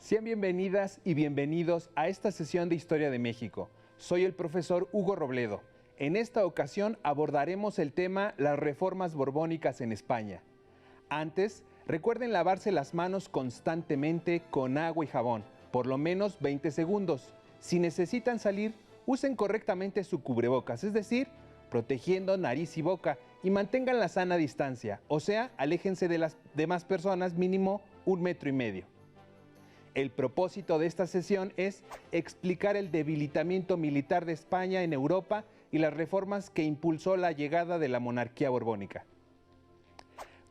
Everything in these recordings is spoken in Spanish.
Sean bienvenidas y bienvenidos a esta sesión de Historia de México. Soy el profesor Hugo Robledo. En esta ocasión abordaremos el tema las reformas borbónicas en España. Antes, recuerden lavarse las manos constantemente con agua y jabón, por lo menos 20 segundos. Si necesitan salir, usen correctamente su cubrebocas, es decir, protegiendo nariz y boca, y mantengan la sana distancia, o sea, aléjense de las demás personas mínimo 1,5 metros. El propósito de esta sesión es explicar el debilitamiento militar de España en Europa y las reformas que impulsó la llegada de la monarquía borbónica.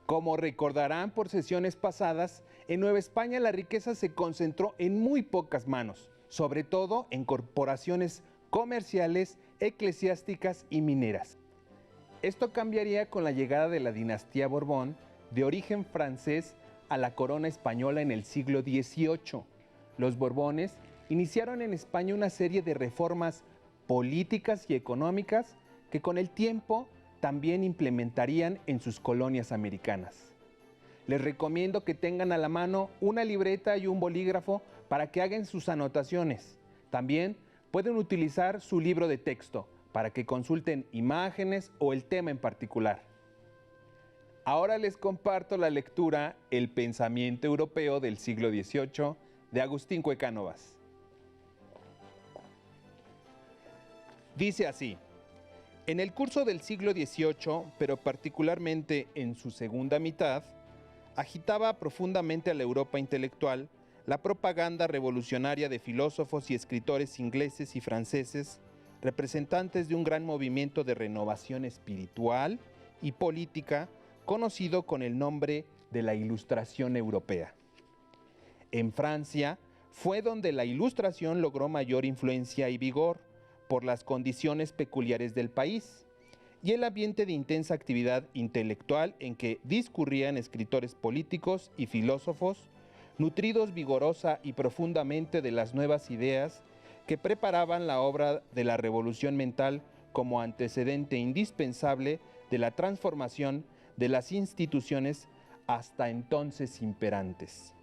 Como recordarán por sesiones pasadas, en Nueva España la riqueza se concentró en muy pocas manos, sobre todo en corporaciones comerciales, eclesiásticas y mineras. Esto cambiaría con la llegada de la dinastía Borbón, de origen francés, a la corona española en el siglo XVIII. Los Borbones iniciaron en España una serie de reformas políticas y económicas que con el tiempo también implementarían en sus colonias americanas. Les recomiendo que tengan a la mano una libreta y un bolígrafo para que hagan sus anotaciones. También pueden utilizar su libro de texto para que consulten imágenes o el tema en particular. Ahora les comparto la lectura El pensamiento europeo del siglo XVIII de Agustín Cuecánovas. Dice así: en el curso del siglo XVIII, pero particularmente en su segunda mitad, agitaba profundamente a la Europa intelectual la propaganda revolucionaria de filósofos y escritores ingleses y franceses, representantes de un gran movimiento de renovación espiritual y política conocido con el nombre de la Ilustración Europea. En Francia fue donde la Ilustración logró mayor influencia y vigor por las condiciones peculiares del país y el ambiente de intensa actividad intelectual en que discurrían escritores políticos y filósofos, nutridos vigorosa y profundamente de las nuevas ideas que preparaban la obra de la revolución mental como antecedente indispensable de la transformación de las instituciones hasta entonces imperantes.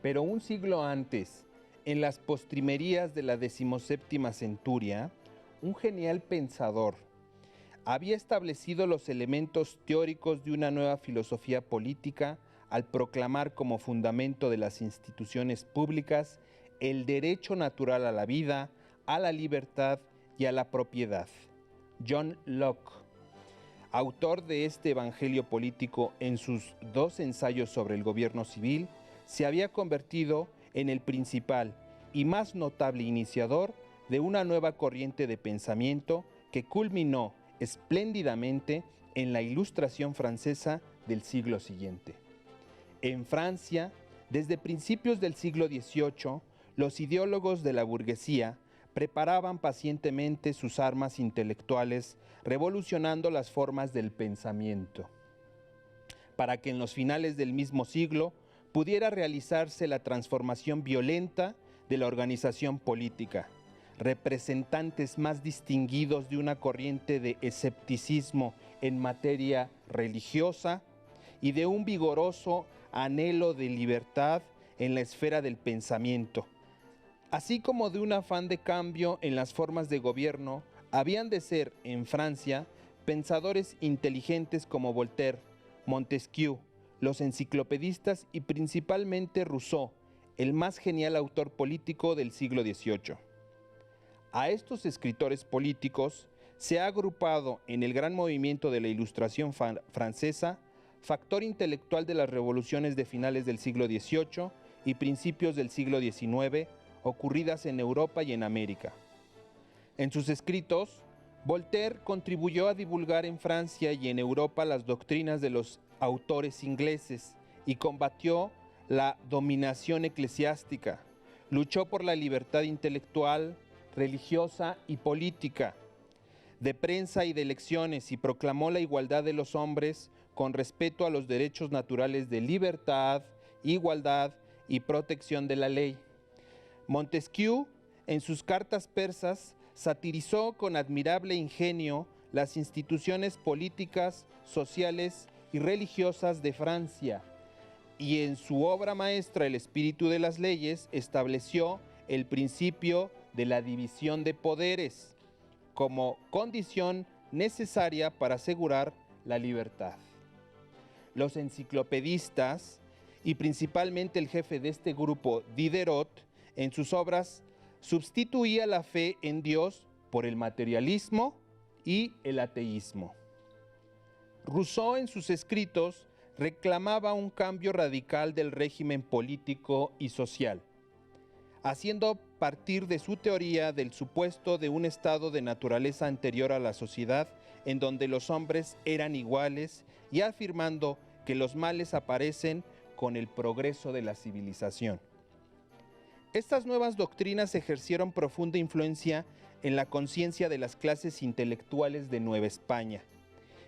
Pero un siglo antes, en las postrimerías de la 17ª centuria, un genial pensador había establecido los elementos teóricos de una nueva filosofía política al proclamar como fundamento de las instituciones públicas el derecho natural a la vida, a la libertad y a la propiedad. John Locke, autor de este evangelio político en sus 2 ensayos sobre el gobierno civil, se había convertido en el principal y más notable iniciador de una nueva corriente de pensamiento que culminó espléndidamente en la Ilustración francesa del siglo siguiente. En Francia, desde principios del siglo XVIII, los ideólogos de la burguesía preparaban pacientemente sus armas intelectuales, revolucionando las formas del pensamiento, para que en los finales del mismo siglo pudiera realizarse la transformación violenta de la organización política. Representantes más distinguidos de una corriente de escepticismo en materia religiosa y de un vigoroso anhelo de libertad en la esfera del pensamiento, así como de un afán de cambio en las formas de gobierno, habían de ser, en Francia, pensadores inteligentes como Voltaire, Montesquieu, los enciclopedistas y principalmente Rousseau, el más genial autor político del siglo XVIII. A estos escritores políticos se ha agrupado en el gran movimiento de la Ilustración francesa, factor intelectual de las revoluciones de finales del siglo XVIII y principios del siglo XIX, ocurridas en Europa y en América. En sus escritos, Voltaire contribuyó a divulgar en Francia y en Europa las doctrinas de los autores ingleses y combatió la dominación eclesiástica, luchó por la libertad intelectual, religiosa y política, de prensa y de elecciones y proclamó la igualdad de los hombres con respeto a los derechos naturales de libertad, igualdad y protección de la ley. Montesquieu, en sus cartas persas, satirizó con admirable ingenio las instituciones políticas, sociales y religiosas de Francia y en su obra maestra El espíritu de las leyes estableció el principio de la división de poderes como condición necesaria para asegurar la libertad. Los enciclopedistas, y principalmente el jefe de este grupo, Diderot, en sus obras sustituía la fe en Dios por el materialismo y el ateísmo. Rousseau en sus escritos reclamaba un cambio radical del régimen político y social, haciendo partir de su teoría del supuesto de un estado de naturaleza anterior a la sociedad en donde los hombres eran iguales y afirmando que los males aparecen con el progreso de la civilización. Estas nuevas doctrinas ejercieron profunda influencia en la conciencia de las clases intelectuales de Nueva España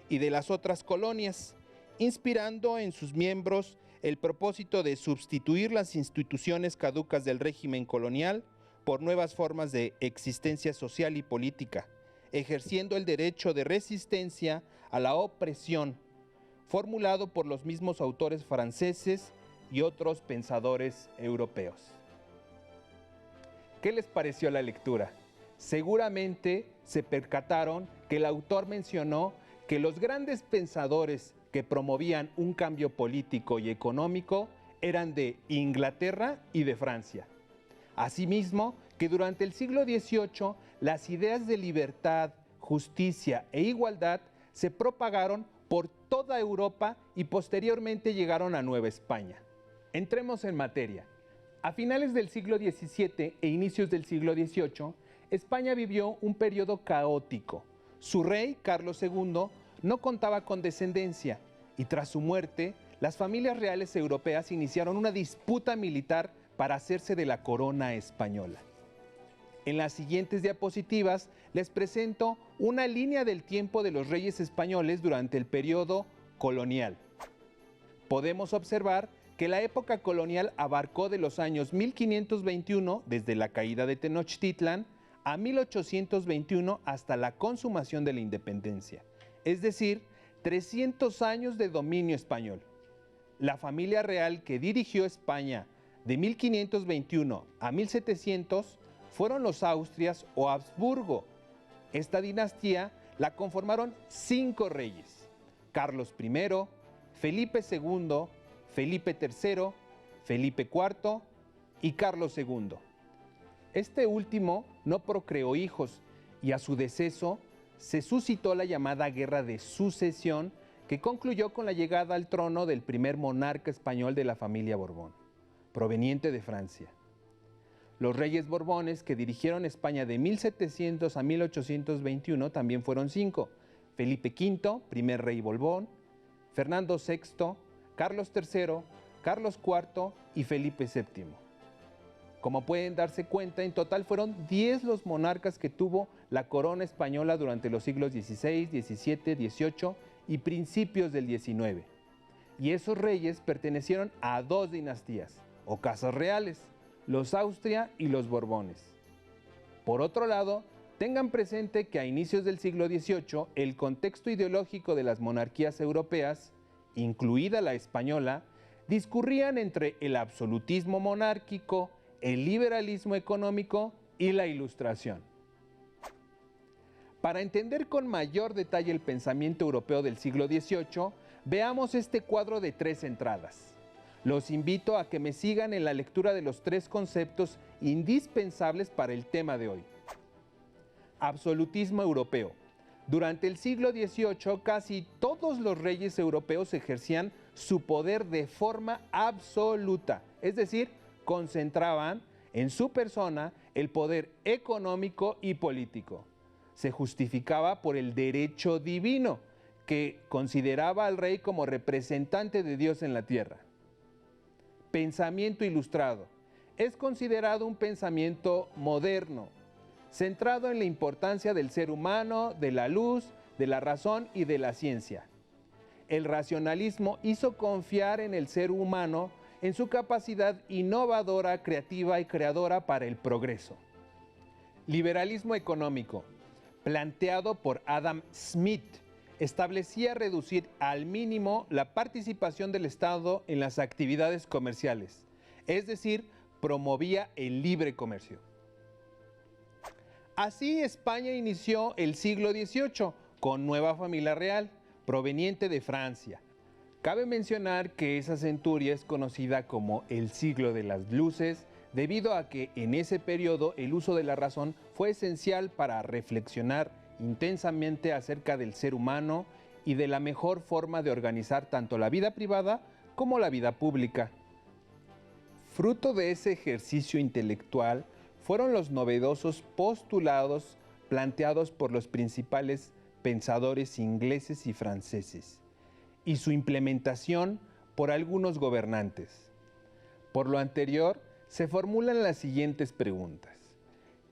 y de las otras colonias, inspirando en sus miembros el propósito de sustituir las instituciones caducas del régimen colonial por nuevas formas de existencia social y política, ejerciendo el derecho de resistencia a la opresión, formulado por los mismos autores franceses y otros pensadores europeos. ¿Qué les pareció la lectura? Seguramente se percataron que el autor mencionó que los grandes pensadores que promovían un cambio político y económico eran de Inglaterra y de Francia. Asimismo, que durante el siglo XVIII las ideas de libertad, justicia e igualdad se propagaron por toda Europa y posteriormente llegaron a Nueva España. Entremos en materia. A finales del siglo XVII e inicios del siglo XVIII, España vivió un periodo caótico. Su rey, Carlos II, no contaba con descendencia y tras su muerte, las familias reales europeas iniciaron una disputa militar para hacerse de la corona española. En las siguientes diapositivas les presento una línea del tiempo de los reyes españoles durante el periodo colonial. Podemos observar que la época colonial abarcó de los años 1521, desde la caída de Tenochtitlan, a 1821 hasta la consumación de la independencia, es decir, 300 años de dominio español. La familia real que dirigió España de 1521 a 1700 fueron los Austrias o Habsburgo. Esta dinastía la conformaron 5 reyes: Carlos I, Felipe II, Felipe III, Felipe IV y Carlos II. Este último no procreó hijos y a su deceso se suscitó la llamada Guerra de Sucesión, que concluyó con la llegada al trono del primer monarca español de la familia Borbón, proveniente de Francia. Los reyes borbones que dirigieron España de 1700 a 1821 también fueron 5: Felipe V, primer rey Borbón, Fernando VI, Carlos III, Carlos IV y Felipe VII. Como pueden darse cuenta, en total fueron 10 los monarcas que tuvo la corona española durante los siglos XVI, XVII, XVIII y principios del XIX. Y esos reyes pertenecieron a 2 dinastías, o casas reales, los Austria y los Borbones. Por otro lado, tengan presente que a inicios del siglo XVIII, el contexto ideológico de las monarquías europeas, incluida la española, discurrían entre el absolutismo monárquico, el liberalismo económico y la Ilustración. Para entender con mayor detalle el pensamiento europeo del siglo XVIII, veamos este cuadro de 3 entradas. Los invito a que me sigan en la lectura de los 3 conceptos indispensables para el tema de hoy. Absolutismo europeo. Durante el siglo XVIII, casi todos los reyes europeos ejercían su poder de forma absoluta, es decir, concentraban en su persona el poder económico y político. Se justificaba por el derecho divino, que consideraba al rey como representante de Dios en la tierra. Pensamiento ilustrado. Es considerado un pensamiento moderno, centrado en la importancia del ser humano, de la luz, de la razón y de la ciencia. El racionalismo hizo confiar en el ser humano, en su capacidad innovadora, creativa y creadora para el progreso. Liberalismo económico, planteado por Adam Smith, establecía reducir al mínimo la participación del Estado en las actividades comerciales, es decir, promovía el libre comercio. Así España inició el siglo XVIII con nueva familia real, proveniente de Francia. Cabe mencionar que esa centuria es conocida como el siglo de las luces, debido a que en ese periodo el uso de la razón fue esencial para reflexionar intensamente acerca del ser humano y de la mejor forma de organizar tanto la vida privada como la vida pública. Fruto de ese ejercicio intelectual fueron los novedosos postulados planteados por los principales pensadores ingleses y franceses, y su implementación por algunos gobernantes. Por lo anterior, se formulan las siguientes preguntas.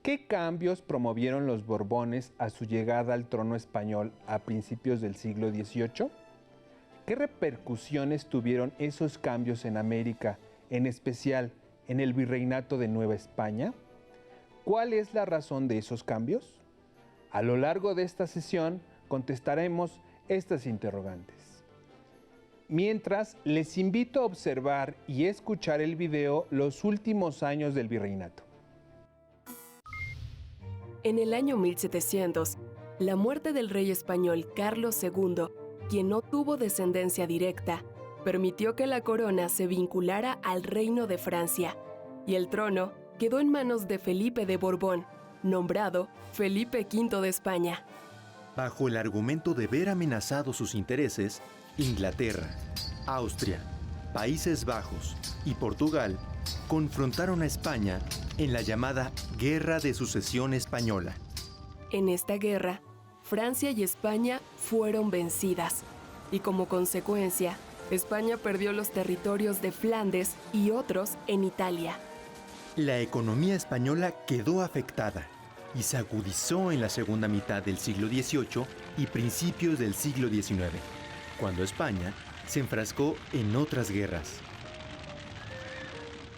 ¿Qué cambios promovieron los Borbones a su llegada al trono español a principios del siglo XVIII? ¿Qué repercusiones tuvieron esos cambios en América, en especial en el virreinato de Nueva España? ¿Cuál es la razón de esos cambios? A lo largo de esta sesión contestaremos estas interrogantes. Mientras, les invito a observar y escuchar el video Los últimos años del virreinato. En el año 1700, la muerte del rey español Carlos II, quien no tuvo descendencia directa, permitió que la corona se vinculara al reino de Francia, y el trono quedó en manos de Felipe de Borbón, nombrado Felipe V de España. Bajo el argumento de ver amenazados sus intereses, Inglaterra, Austria, Países Bajos y Portugal confrontaron a España en la llamada Guerra de Sucesión Española. En esta guerra, Francia y España fueron vencidas, y como consecuencia, España perdió los territorios de Flandes y otros en Italia. La economía española quedó afectada y se agudizó en la segunda mitad del siglo XVIII y principios del siglo XIX, cuando España se enfrascó en otras guerras.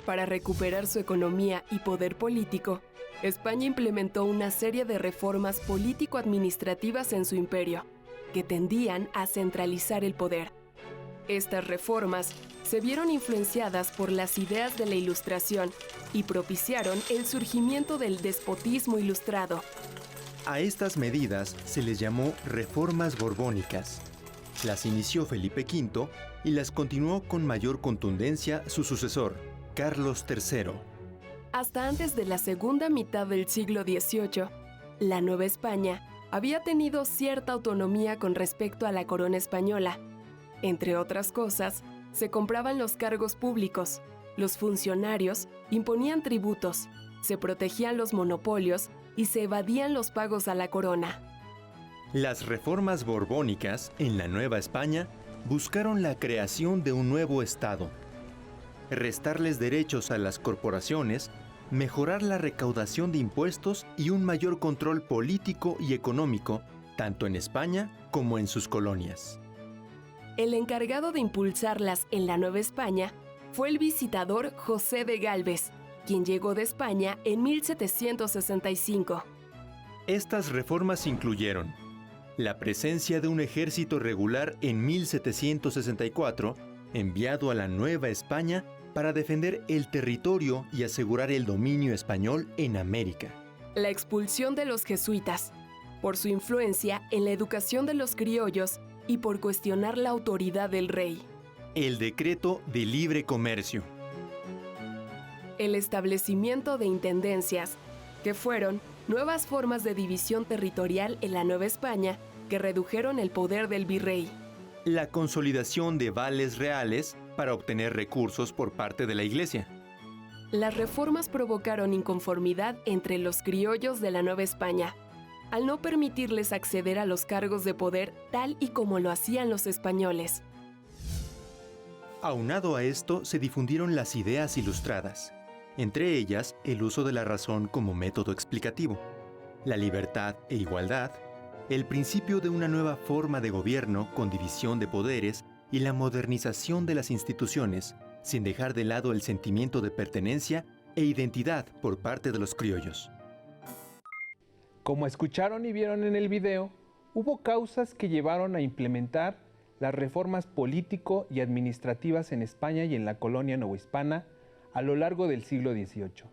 Para recuperar su economía y poder político, España implementó una serie de reformas político-administrativas en su imperio, que tendían a centralizar el poder. Estas reformas se vieron influenciadas por las ideas de la Ilustración y propiciaron el surgimiento del despotismo ilustrado. A estas medidas se les llamó reformas borbónicas. Las inició Felipe V y las continuó con mayor contundencia su sucesor, Carlos III. Hasta antes de la segunda mitad del siglo XVIII, la Nueva España había tenido cierta autonomía con respecto a la corona española. Entre otras cosas, se compraban los cargos públicos, los funcionarios imponían tributos, se protegían los monopolios y se evadían los pagos a la corona. Las reformas borbónicas en la Nueva España buscaron la creación de un nuevo Estado, restarles derechos a las corporaciones, mejorar la recaudación de impuestos y un mayor control político y económico, tanto en España como en sus colonias. El encargado de impulsarlas en la Nueva España fue el visitador José de Gálvez, quien llegó de España en 1765. Estas reformas incluyeron la presencia de un ejército regular en 1764, enviado a la Nueva España para defender el territorio y asegurar el dominio español en América. La expulsión de los jesuitas, por su influencia en la educación de los criollos y por cuestionar la autoridad del rey. El decreto de libre comercio. El establecimiento de intendencias, que fueron nuevas formas de división territorial en la Nueva España que redujeron el poder del virrey. La consolidación de vales reales para obtener recursos por parte de la Iglesia. Las reformas provocaron inconformidad entre los criollos de la Nueva España, al no permitirles acceder a los cargos de poder tal y como lo hacían los españoles. Aunado a esto, se difundieron las ideas ilustradas, entre ellas el uso de la razón como método explicativo, la libertad e igualdad, el principio de una nueva forma de gobierno con división de poderes y la modernización de las instituciones, sin dejar de lado el sentimiento de pertenencia e identidad por parte de los criollos. Como escucharon y vieron en el video, hubo causas que llevaron a implementar las reformas político y administrativas en España y en la colonia novohispana a lo largo del siglo XVIII.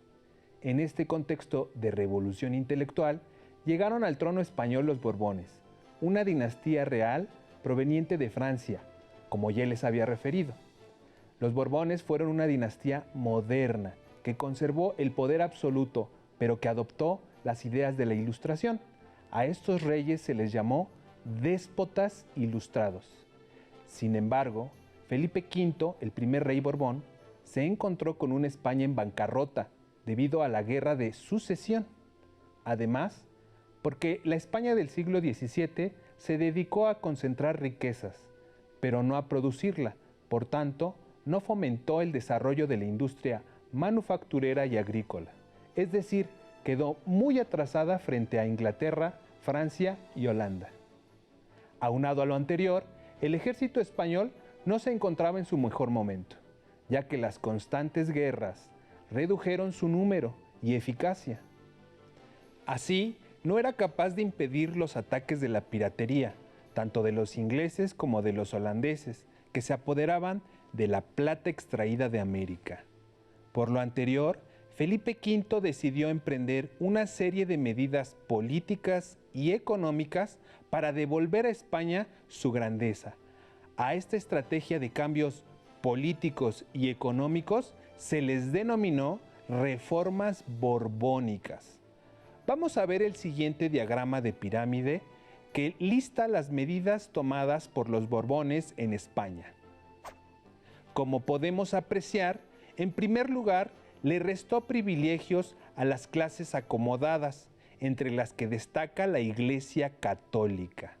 En este contexto de revolución intelectual, llegaron al trono español los Borbones, una dinastía real proveniente de Francia, como ya les había referido. Los Borbones fueron una dinastía moderna que conservó el poder absoluto, pero que adoptó las ideas de la Ilustración. A estos reyes se les llamó déspotas ilustrados. Sin embargo, Felipe V, el primer rey Borbón, se encontró con una España en bancarrota debido a la Guerra de Sucesión. Además, porque la España del siglo XVII se dedicó a concentrar riquezas, pero no a producirla. Por tanto, no fomentó el desarrollo de la industria manufacturera y agrícola. Es decir, quedó muy atrasada frente a Inglaterra, Francia y Holanda. Aunado a lo anterior, el ejército español no se encontraba en su mejor momento, ya que las constantes guerras redujeron su número y eficacia. Así, no era capaz de impedir los ataques de la piratería, tanto de los ingleses como de los holandeses, que se apoderaban de la plata extraída de América. Por lo anterior, Felipe V decidió emprender una serie de medidas políticas y económicas para devolver a España su grandeza. A esta estrategia de cambios políticos y económicos se les denominó reformas borbónicas. Vamos a ver el siguiente diagrama de pirámide que lista las medidas tomadas por los Borbones en España. Como podemos apreciar, en primer lugar, le restó privilegios a las clases acomodadas, entre las que destaca la Iglesia Católica.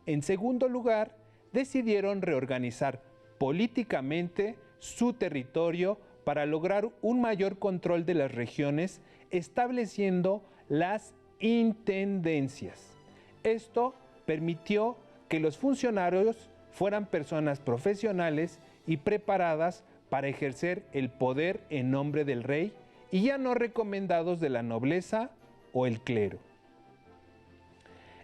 En segundo lugar, decidieron reorganizar políticamente su territorio para lograr un mayor control de las regiones, estableciendo las intendencias. Esto permitió que los funcionarios fueran personas profesionales y preparadas para ejercer el poder en nombre del rey y ya no recomendados de la nobleza o el clero.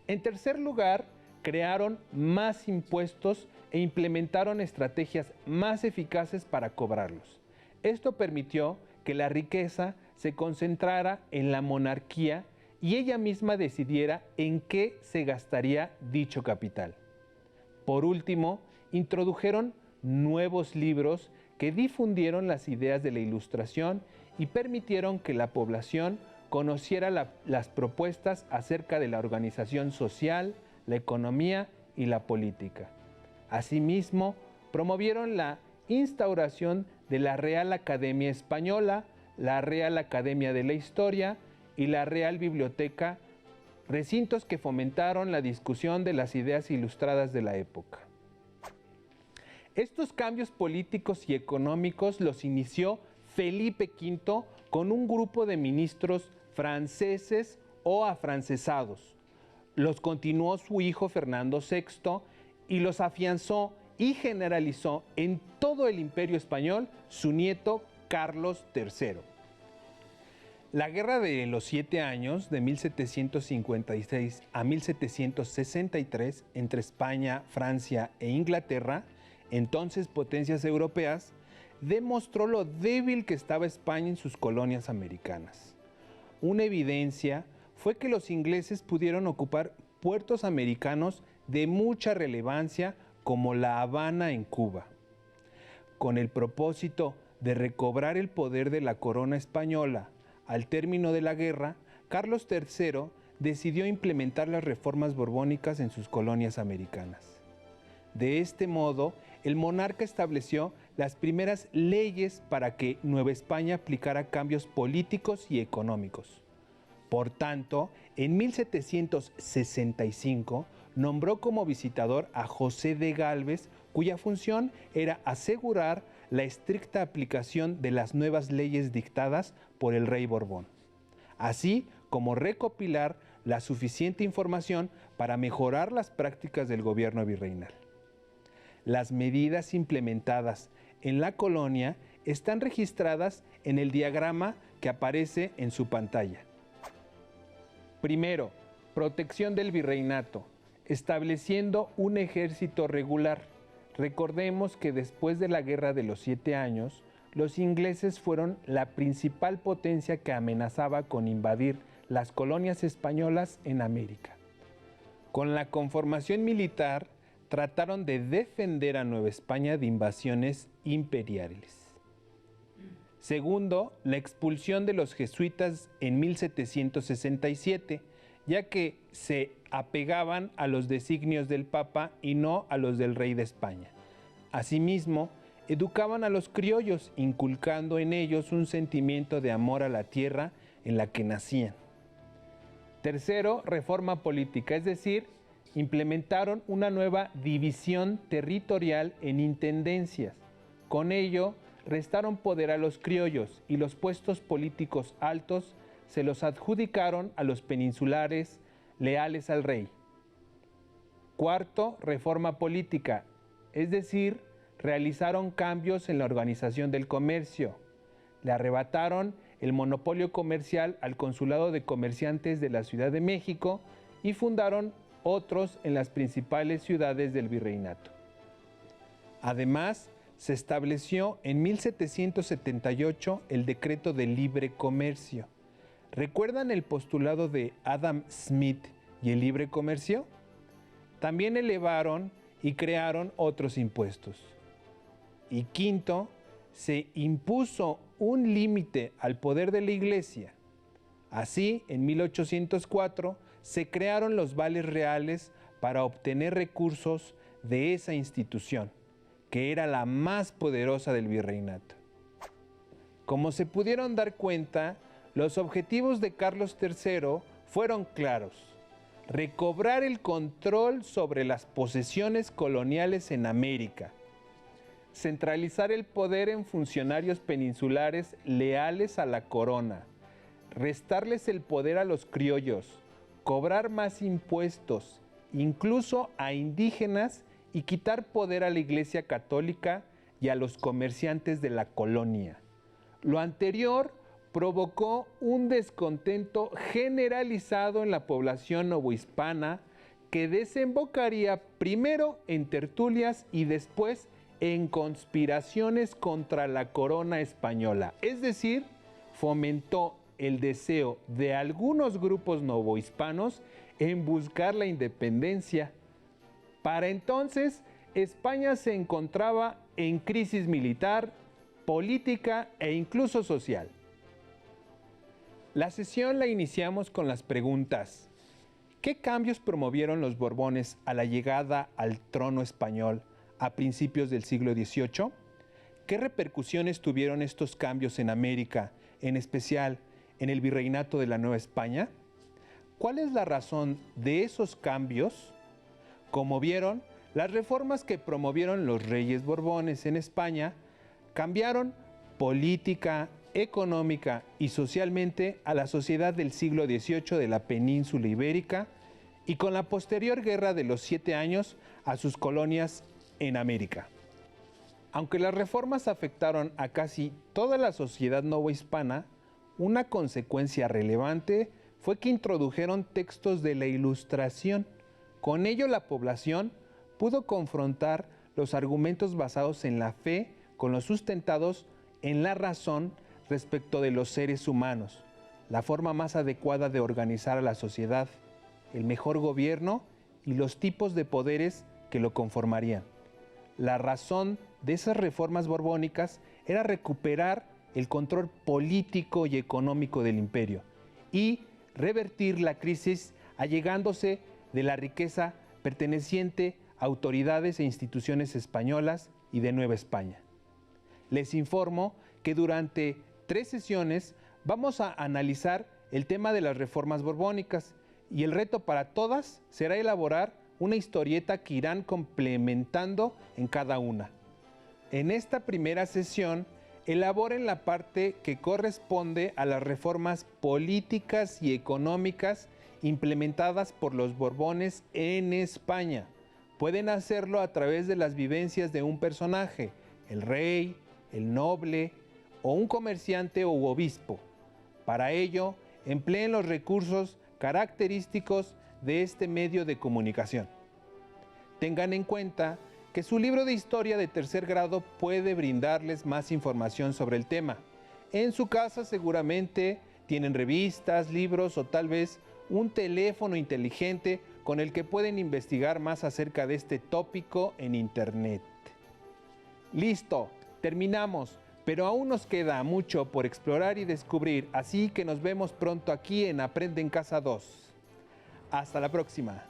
En tercer lugar, crearon más impuestos e implementaron estrategias más eficaces para cobrarlos. Esto permitió que la riqueza se concentrara en la monarquía y ella misma decidiera en qué se gastaría dicho capital. Por último, introdujeron nuevos libros que difundieron las ideas de la Ilustración y permitieron que la población conociera las propuestas acerca de la organización social, la economía y la política. Asimismo, promovieron la instauración de la Real Academia Española, la Real Academia de la Historia y la Real Biblioteca, recintos que fomentaron la discusión de las ideas ilustradas de la época. Estos cambios políticos y económicos los inició Felipe V con un grupo de ministros franceses o afrancesados. Los continuó su hijo Fernando VI y los afianzó y generalizó en todo el Imperio Español su nieto Carlos III. La Guerra de los 7 Años, de 1756 a 1763, entre España, Francia e Inglaterra, entonces potencias europeas, demostró lo débil que estaba España en sus colonias americanas. Una evidencia fue que los ingleses pudieron ocupar puertos americanos de mucha relevancia como La Habana en Cuba. Con el propósito de recobrar el poder de la corona española al término de la guerra, Carlos III decidió implementar las reformas borbónicas en sus colonias americanas. De este modo, el monarca estableció las primeras leyes para que Nueva España aplicara cambios políticos y económicos. Por tanto, en 1765 nombró como visitador a José de Gálvez, cuya función era asegurar la estricta aplicación de las nuevas leyes dictadas por el rey Borbón, así como recopilar la suficiente información para mejorar las prácticas del gobierno virreinal. Las medidas implementadas en la colonia están registradas en el diagrama que aparece en su pantalla. Primero, protección del virreinato. estableciendo un ejército regular. Recordemos que después de la Guerra de los 7 años, los ingleses fueron la principal potencia que amenazaba con invadir las colonias españolas en América. Con la conformación militar, trataron de defender a Nueva España de invasiones imperiales. Segundo, la expulsión de los jesuitas en 1767, ya que se apegaban a los designios del Papa y no a los del rey de España. Asimismo, educaban a los criollos, inculcando en ellos un sentimiento de amor a la tierra en la que nacían. Tercero, reforma política, es decir, implementaron una nueva división territorial en intendencias. Con ello, restaron poder a los criollos y los puestos políticos altos se los adjudicaron a los peninsulares leales al rey. Cuarto, reforma política, es decir, realizaron cambios en la organización del comercio. Le arrebataron el monopolio comercial al Consulado de Comerciantes de la Ciudad de México y fundaron otros en las principales ciudades del virreinato. Además, se estableció en 1778 el Decreto de Libre Comercio. ¿Recuerdan el postulado de Adam Smith y el libre comercio? También elevaron y crearon otros impuestos. Y quinto, se impuso un límite al poder de la Iglesia. Así, en 1804, se crearon los vales reales para obtener recursos de esa institución, que era la más poderosa del virreinato. Como se pudieron dar cuenta, los objetivos de Carlos III fueron claros: recobrar el control sobre las posesiones coloniales en América, centralizar el poder en funcionarios peninsulares leales a la corona, restarles el poder a los criollos, cobrar más impuestos, incluso a indígenas, y quitar poder a la Iglesia Católica y a los comerciantes de la colonia. Lo anterior provocó un descontento generalizado en la población novohispana que desembocaría primero en tertulias y después en conspiraciones contra la corona española. Es decir, fomentó el deseo de algunos grupos novohispanos en buscar la independencia. Para entonces, España se encontraba en crisis militar, política e incluso social. La sesión la iniciamos con las preguntas: ¿qué cambios promovieron los Borbones a la llegada al trono español a principios del siglo XVIII? ¿Qué repercusiones tuvieron estos cambios en América, en especial en el virreinato de la Nueva España? ¿Cuál es la razón de esos cambios? Como vieron, las reformas que promovieron los reyes Borbones en España cambiaron política, económica y socialmente a la sociedad del siglo XVIII de la península ibérica, y con la posterior Guerra de los 7 años a sus colonias en América. Aunque las reformas afectaron a casi toda la sociedad novohispana, una consecuencia relevante fue que introdujeron textos de la Ilustración. Con ello, la población pudo confrontar los argumentos basados en la fe con los sustentados en la razón respecto de los seres humanos, la forma más adecuada de organizar a la sociedad, el mejor gobierno y los tipos de poderes que lo conformarían. La razón de esas reformas borbónicas era recuperar el control político y económico del imperio y revertir la crisis allegándose de la riqueza perteneciente a autoridades e instituciones españolas y de Nueva España. Les informo que durante 3 sesiones vamos a analizar el tema de las reformas borbónicas, y el reto para todas será elaborar una historieta que irán complementando en cada una. En esta primera sesión, elaboren la parte que corresponde a las reformas políticas y económicas implementadas por los Borbones en España. Pueden hacerlo a través de las vivencias de un personaje, el rey, el noble o un comerciante u obispo. Para ello, empleen los recursos característicos de este medio de comunicación. Tengan en cuenta que su libro de historia de tercer grado puede brindarles más información sobre el tema. En su casa seguramente tienen revistas, libros o tal vez un teléfono inteligente con el que pueden investigar más acerca de este tópico en internet. Listo, terminamos, pero aún nos queda mucho por explorar y descubrir, así que nos vemos pronto aquí en Aprende en Casa 2. Hasta la próxima.